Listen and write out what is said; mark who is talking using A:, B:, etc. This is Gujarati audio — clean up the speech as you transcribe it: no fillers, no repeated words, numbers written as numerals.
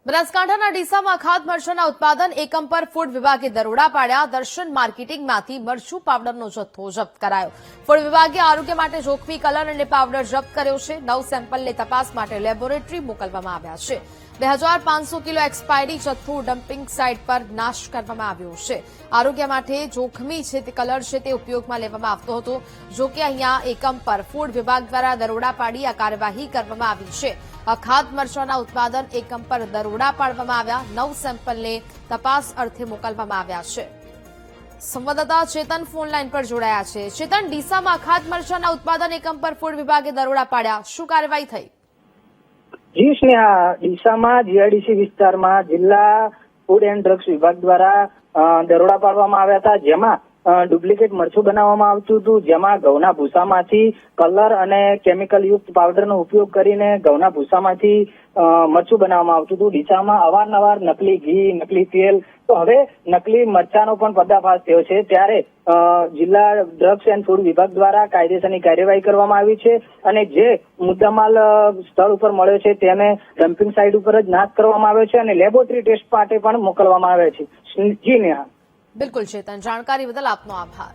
A: બનાસકાંઠાના ડીસામાં ખાદ્ય મરચાના ઉત્પાદન એકમ પર ફૂડ વિભાગે દરોડા પાડ્યા। દર્શન માર્કેટિંગમાંથી મરચું પાવડરનો જથ્થો જપ્ત કરાયો। ફૂડ વિભાગે આરોગ્ય માટે જોખમી કલર અને પાવડર જપ્ત કર્યો છે। 9 સેમ્પલને તપાસ માટે લેબોરેટરી મોકલવામાં આવ્યા છે। 2500 કિલો એક્સપાયરી જથ્થો ડમ્પિંગ સાઇટ પર નાશ કરવામાં આવ્યો છે। આરોગ્ય માટે જોખમી છે તે કલર છે તે ઉપયોગમાં લેવામાં આવતો હતો। જો કે અહીંયા એકમ પર ફૂડ વિભાગ દ્વારા દરોડા પાડી આ કાર્યવાહી કરવામાં આવી છે। ખાદ્ય મરચાના ઉત્પાદન એકમ પર દરોડા પાડવામાં આવ્યા। 9 સેમ્પલને તપાસ અર્થે મોકલવામાં આવ્યા છે। સંવાદદાતા ચેતન ફોનલાઈન પર જોડાયા છે। ચેતન, ડીસામાં ખાદ્ય મરચાના ઉત્પાદન એકમ પર ફૂડ વિભાગે દરોડા પાડ્યા, શું કાર્યવાહી થઈ?
B: જી સ્નેહા, ડીસામાં જીઆઈડીસી વિસ્તારમાં જિલ્લા ફૂડ એન્ડ ડ્રગ્સ વિભાગ દ્વારા દરોડા પાડવામાં આવ્યા હતા, જેમાં ડુપ્લિકેટ મરચું બનાવવામાં આવતું હતું, જેમાં ઘઉંના ભૂસામાંથી કલર અને કેમિકલ યુક્ત પાવડરનો ઉપયોગ કરીને ઘઉંના ભૂસામાંથી મરચું બનાવવામાં આવતું હતું। ડીસામાં અવારનવાર નકલી ઘી, નકલી તેલ, તો હવે નકલી મરચાનો પણ પર્દાફાશ થયો છે। ત્યારે જિલ્લા ડ્રગ્સ એન્ડ ફૂડ વિભાગ દ્વારા કાયદેસરની કાર્યવાહી કરવામાં આવી છે અને જે મુદ્દામાલ સ્થળ ઉપર મળ્યો છે તેને ડમ્પિંગ સાઇટ ઉપર જ નાશ કરવામાં આવ્યો છે અને લેબોરેટરી ટેસ્ટ માટે પણ મોકલવામાં આવે છે। જી નેહા।
A: બિલકુલ ચેતન, જાણકારી બદલ આપનો આભાર।